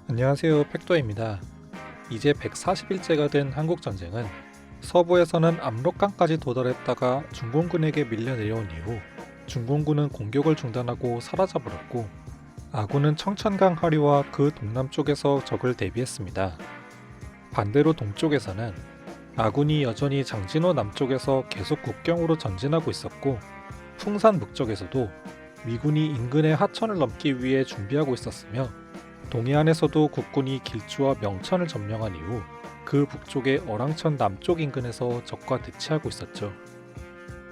안녕하세요. 팩토입니다. 이제 140일째가 된 한국전쟁은 서부에서는 압록강까지 도달했다가 중공군에게 밀려 내려온 이후 중공군은 공격을 중단하고 사라져버렸고 아군은 청천강 하류와 그 동남쪽에서 적을 대비했습니다. 반대로 동쪽에서는 아군이 여전히 장진호 남쪽에서 계속 국경으로 전진하고 있었고 풍산 북쪽에서도 미군이 인근의 하천을 넘기 위해 준비하고 있었으며 동해안에서도 국군이 길주와 명천을 점령한 이후 그 북쪽의 어랑천 남쪽 인근에서 적과 대치하고 있었죠.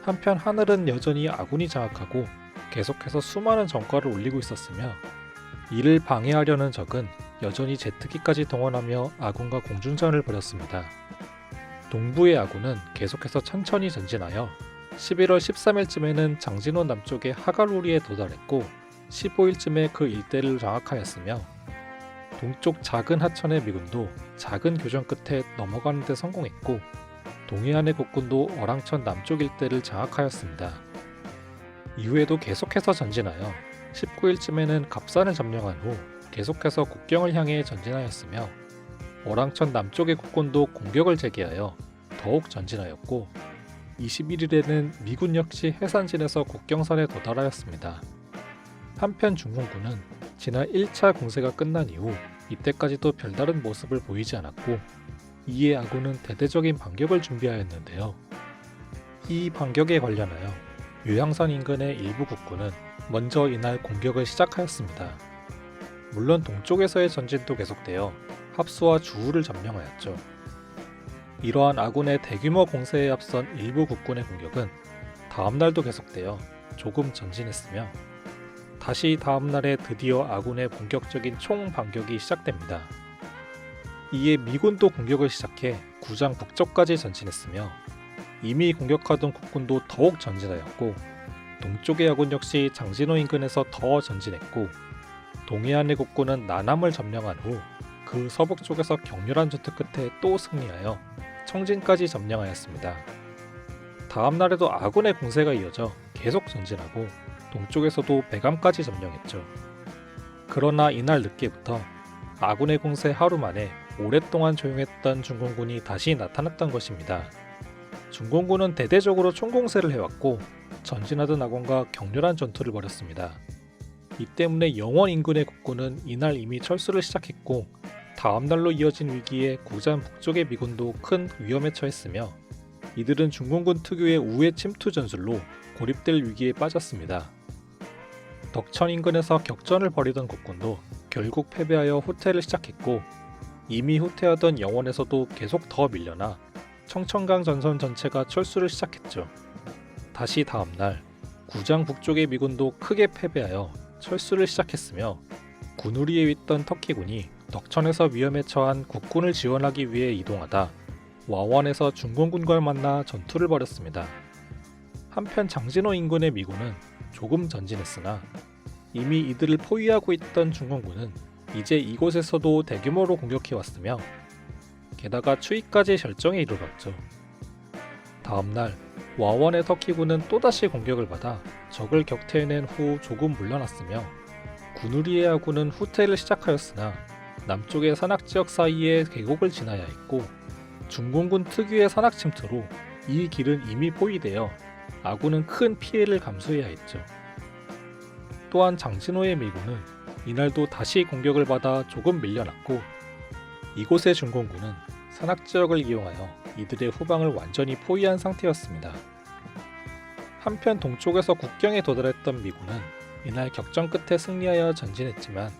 한편 하늘은 여전히 아군이 장악하고 계속해서 수많은 전과를 올리고 있었으며 이를 방해하려는 적은 여전히 제트기까지 동원하며 아군과 공중전을 벌였습니다. 동부의 아군은 계속해서 천천히 전진하여 11월 13일쯤에는 장진호 남쪽의 하갈우리에 도달했고 15일쯤에 그 일대를 장악하였으며 동쪽 작은 하천의 미군도 작은 교전 끝에 넘어가는 데 성공했고 동해안의 국군도 어랑천 남쪽 일대를 장악하였습니다. 이후에도 계속해서 전진하여 19일쯤에는 갑산을 점령한 후 계속해서 국경을 향해 전진하였으며 어랑천 남쪽의 국군도 공격을 재개하여 더욱 전진하였고 21일에는 미군 역시 해산진에서 국경선에 도달하였습니다. 한편 중공군은 지난 1차 공세가 끝난 이후 이때까지도 별다른 모습을 보이지 않았고 이에 아군은 대대적인 반격을 준비하였는데요. 이 반격에 관련하여 요양산 인근의 일부 국군은 먼저 이날 공격을 시작하였습니다. 물론 동쪽에서의 전진도 계속되어 합수와 주우를 점령하였죠. 이러한 아군의 대규모 공세에 앞선 일부 국군의 공격은 다음날도 계속되어 조금 전진했으며 다시 다음날에 드디어 아군의 본격적인 총반격이 시작됩니다. 이에 미군도 공격을 시작해 구장 북쪽까지 전진했으며 이미 공격하던 국군도 더욱 전진하였고 동쪽의 아군 역시 장진호 인근에서 더 전진했고 동해안의 국군은 나남을 점령한 후 그 서북쪽에서 격렬한 전투 끝에 또 승리하여 청진까지 점령하였습니다. 다음날에도 아군의 공세가 이어져 계속 전진하고 동쪽에서도 백암까지 점령했죠. 그러나 이날 늦게부터 아군의 공세 하루 만에 오랫동안 조용했던 중공군이 다시 나타났던 것입니다. 중공군은 대대적으로 총공세를 해왔고 전진하던 아군과 격렬한 전투를 벌였습니다. 이 때문에 영원 인근의 국군은 이날 이미 철수를 시작했고 다음날로 이어진 위기에 구장 북쪽의 미군도 큰 위험에 처했으며 이들은 중공군 특유의 우회 침투 전술로 고립될 위기에 빠졌습니다. 덕천 인근에서 격전을 벌이던 국군도 결국 패배하여 후퇴를 시작했고 이미 후퇴하던 영원에서도 계속 더 밀려나 청천강 전선 전체가 철수를 시작했죠. 다시 다음날 구장 북쪽의 미군도 크게 패배하여 철수를 시작했으며 군우리에 있던 터키군이 덕천에서 위험에 처한 국군을 지원하기 위해 이동하다 와원에서 중공군과 만나 전투를 벌였습니다. 한편 장진호 인근의 미군은 조금 전진했으나 이미 이들을 포위하고 있던 중공군은 이제 이곳에서도 대규모로 공격해왔으며 게다가 추위까지 절정에 이르렀죠. 다음날 와원의 터키군은 또다시 공격을 받아 적을 격퇴해낸 후 조금 물러났으며 군우리의 아군은 후퇴를 시작하였으나 남쪽의 산악지역 사이에 계곡을 지나야 했고 중공군 특유의 산악 침투로 이 길은 이미 포위되어 아군은 큰 피해를 감수해야 했죠. 또한 장진호의 미군은 이날도 다시 공격을 받아 조금 밀려났고 이곳의 중공군은 산악지역을 이용하여 이들의 후방을 완전히 포위한 상태였습니다. 한편 동쪽에서 국경에 도달했던 미군은 이날 격전 끝에 승리하여 전진했지만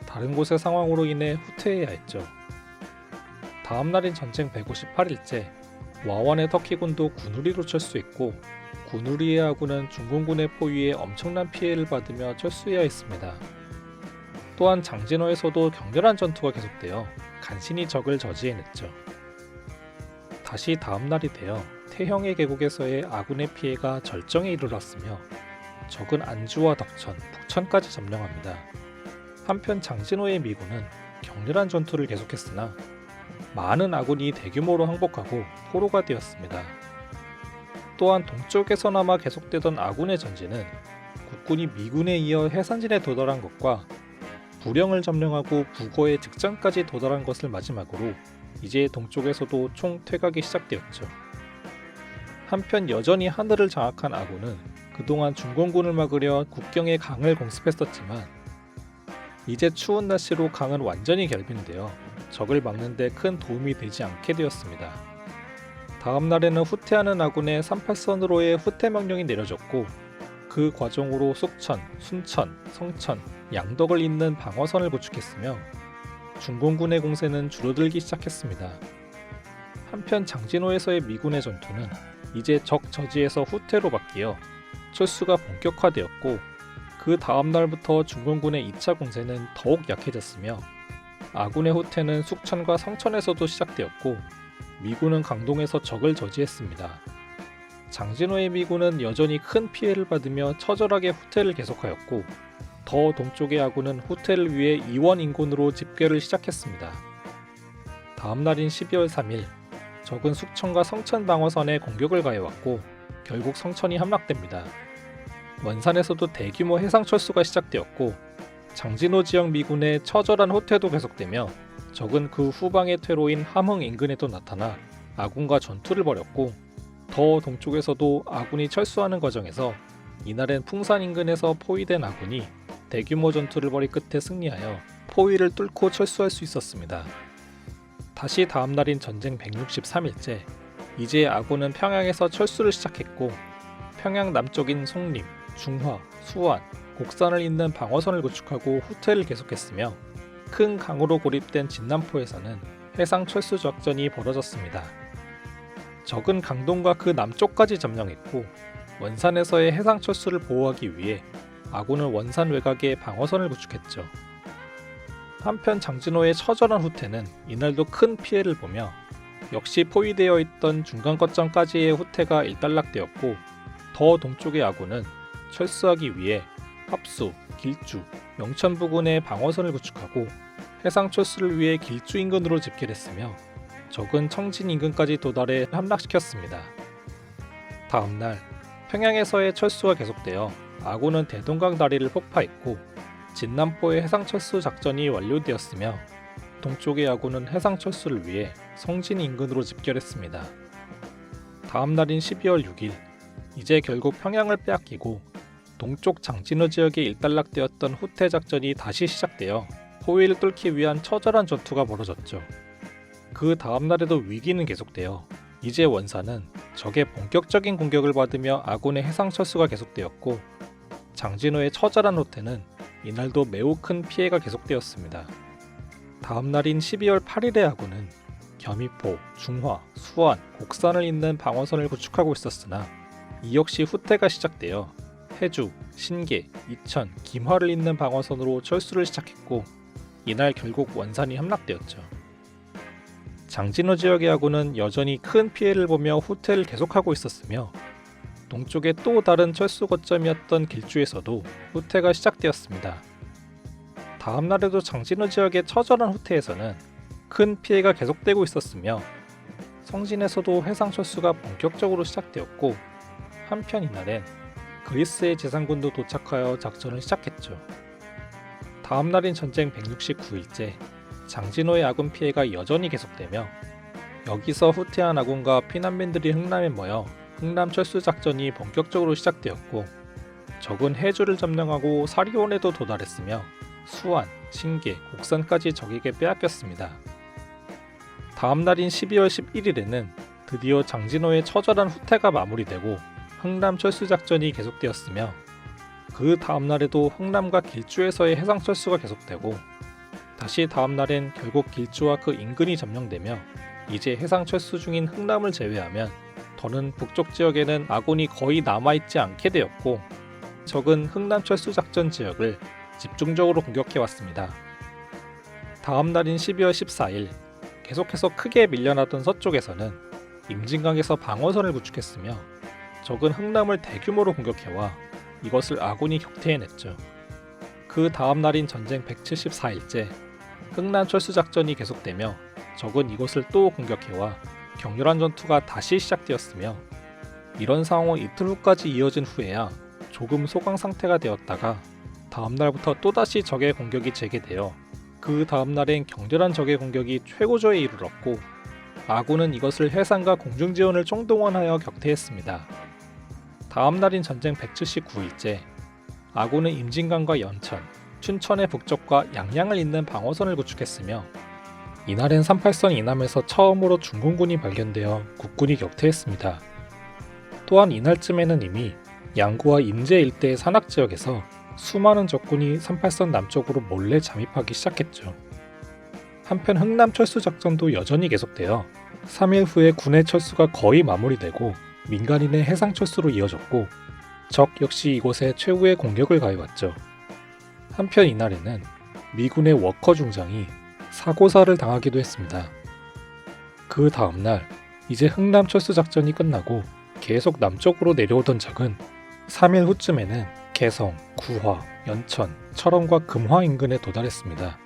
다른 곳의 상황으로 인해 후퇴해야 했죠. 다음날인 전쟁 158일째 와원의 터키군도 군우리로 철수했고 군우리의 아군은 중공군의 포위에 엄청난 피해를 받으며 철수해야 했습니다. 또한 장진호에서도 격렬한 전투가 계속되어 간신히 적을 저지해냈죠. 다시 다음날이 되어 태형의 계곡에서의 아군의 피해가 절정에 이르렀으며 적은 안주와 덕천, 북천까지 점령합니다. 한편 장진호의 미군은 격렬한 전투를 계속했으나 많은 아군이 대규모로 항복하고 포로가 되었습니다. 또한 동쪽에서나마 계속되던 아군의 전진은 국군이 미군에 이어 해산진에 도달한 것과 부령을 점령하고 부거의 직전까지 도달한 것을 마지막으로 이제 동쪽에서도 총 퇴각이 시작되었죠. 한편 여전히 하늘을 장악한 아군은 그동안 중공군을 막으려 국경에 강을 공습했었지만 이제 추운 날씨로 강은 완전히 결빙되어 적을 막는 데 큰 도움이 되지 않게 되었습니다. 다음 날에는 후퇴하는 아군의 38선으로의 후퇴 명령이 내려졌고 그 과정으로 속천, 순천, 성천, 양덕을 잇는 방어선을 구축했으며 중공군의 공세는 줄어들기 시작했습니다. 한편 장진호에서의 미군의 전투는 이제 적 저지에서 후퇴로 바뀌어 철수가 본격화되었고 그 다음 날부터 중공군의 2차 공세는 더욱 약해졌으며 아군의 후퇴는 숙천과 성천에서도 시작되었고 미군은 강동에서 적을 저지했습니다. 장진호의 미군은 여전히 큰 피해를 받으며 처절하게 후퇴를 계속하였고 더 동쪽의 아군은 후퇴를 위해 이원 인근으로 집결을 시작했습니다. 다음 날인 12월 3일 적은 숙천과 성천 방어선에 공격을 가해왔고 결국 성천이 함락됩니다. 원산에서도 대규모 해상철수가 시작되었고 장진호 지역 미군의 처절한 후퇴도 계속되며 적은 그 후방의 퇴로인 함흥 인근에도 나타나 아군과 전투를 벌였고 더 동쪽에서도 아군이 철수하는 과정에서 이날엔 풍산 인근에서 포위된 아군이 대규모 전투를 벌인 끝에 승리하여 포위를 뚫고 철수할 수 있었습니다. 다시 다음 날인 전쟁 163일째 이제 아군은 평양에서 철수를 시작했고 평양 남쪽인 송림, 중화, 수완, 곡산을 잇는 방어선을 구축하고 후퇴를 계속했으며 큰 강으로 고립된 진남포에서는 해상 철수 작전이 벌어졌습니다. 적은 강동과 그 남쪽까지 점령했고 원산에서의 해상 철수를 보호하기 위해 아군은 원산 외곽에 방어선을 구축했죠. 한편 장진호의 처절한 후퇴는 이날도 큰 피해를 보며 역시 포위되어 있던 중간 거점까지의 후퇴가 일단락되었고 더 동쪽의 아군은 철수하기 위해 합수, 길주, 영천 부근에 방어선을 구축하고 해상 철수를 위해 길주 인근으로 집결했으며 적은 청진 인근까지 도달해 함락시켰습니다. 다음날 평양에서의 철수가 계속되어 아군은 대동강 다리를 폭파했고 진남포의 해상철수 작전이 완료되었으며 동쪽의 아군은 해상철수를 위해 성진 인근으로 집결했습니다. 다음 날인 12월 6일 이제 결국 평양을 빼앗기고 동쪽 장진호 지역에 일단락되었던 후퇴 작전이 다시 시작되어 포위를 뚫기 위한 처절한 전투가 벌어졌죠. 그 다음 날에도 위기는 계속되어 이제 원산은 적의 본격적인 공격을 받으며 아군의 해상 철수가 계속되었고 장진호의 처절한 후퇴는 이날도 매우 큰 피해가 계속되었습니다. 다음 날인 12월 8일의 아군은 겸이포, 중화, 수완, 곡산을 잇는 방어선을 구축하고 있었으나 이 역시 후퇴가 시작되어 해주, 신계, 이천, 김화를 잇는 방어선으로 철수를 시작했고 이날 결국 원산이 함락되었죠. 장진호 지역의 아군은 여전히 큰 피해를 보며 후퇴를 계속하고 있었으며 동쪽의 또 다른 철수 거점이었던 길주에서도 후퇴가 시작되었습니다. 다음 날에도 장진호 지역의 처절한 후퇴에서는 큰 피해가 계속되고 있었으며 성진에서도 해상 철수가 본격적으로 시작되었고 한편 이날엔 그리스의 지상군도 도착하여 작전을 시작했죠. 다음 날인 전쟁 169일째 장진호의 아군 피해가 여전히 계속되며 여기서 후퇴한 아군과 피난민들이 흥남에 모여 흥남 철수 작전이 본격적으로 시작되었고 적은 해주를 점령하고 사리온에도 도달했으며 수완, 신계, 곡산까지 적에게 빼앗겼습니다. 다음 날인 12월 11일에는 드디어 장진호의 처절한 후퇴가 마무리되고 흥남 철수 작전이 계속되었으며 그 다음 날에도 흥남과 길주에서의 해상 철수가 계속되고 다시 다음 날엔 결국 길주와 그 인근이 점령되며 이제 해상 철수 중인 흥남을 제외하면 더는 북쪽 지역에는 아군이 거의 남아있지 않게 되었고 적은 흥남 철수 작전 지역을 집중적으로 공격해왔습니다. 다음 날인 12월 14일 계속해서 크게 밀려나던 서쪽에서는 임진강에서 방어선을 구축했으며 적은 흥남을 대규모로 공격해와 이것을 아군이 격퇴해냈죠. 그 다음 날인 전쟁 174일째 흥남 철수 작전이 계속되며 적은 이것을 또 공격해와 격렬한 전투가 다시 시작되었으며 이런 상황은 이틀 후까지 이어진 후에야 조금 소강 상태가 되었다가 다음 날부터 또다시 적의 공격이 재개되어 그 다음 날엔 격렬한 적의 공격이 최고조에 이르렀고 아군은 이것을 해상과 공중 지원을 총동원하여 격퇴했습니다. 다음 날인 전쟁 179일째, 아군은 임진강과 연천, 춘천의 북쪽과 양양을 잇는 방어선을 구축했으며 이날엔 38선 이남에서 처음으로 중공군이 발견되어 국군이 격퇴했습니다. 또한 이날쯤에는 이미 양구와 임제 일대의 산악지역에서 수많은 적군이 38선 남쪽으로 몰래 잠입하기 시작했죠. 한편 흥남 철수 작전도 여전히 계속되어 3일 후에 군의 철수가 거의 마무리되고 민간인의 해상 철수로 이어졌고 적 역시 이곳에 최후의 공격을 가해왔죠. 한편 이날에는 미군의 워커 중장이 사고사를 당하기도 했습니다. 그 다음날 이제 흥남 철수 작전이 끝나고 계속 남쪽으로 내려오던 적은 3일 후쯤에는 개성, 구화, 연천, 철원과 금화 인근에 도달했습니다.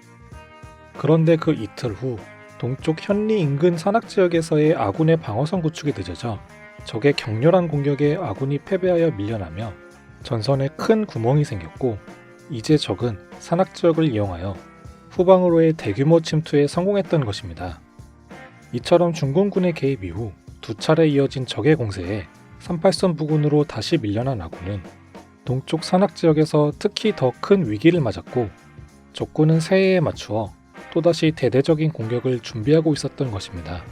그런데 그 이틀 후 동쪽 현리 인근 산악지역에서의 아군의 방어선 구축이 늦어져 적의 격렬한 공격에 아군이 패배하여 밀려나며 전선에 큰 구멍이 생겼고 이제 적은 산악지역을 이용하여 후방으로의 대규모 침투에 성공했던 것입니다. 이처럼 중공군의 개입 이후 두 차례 이어진 적의 공세에 38선 부근으로 다시 밀려난 아군은 동쪽 산악지역에서 특히 더 큰 위기를 맞았고 적군은 새해에 맞추어 또다시 대대적인 공격을 준비하고 있었던 것입니다.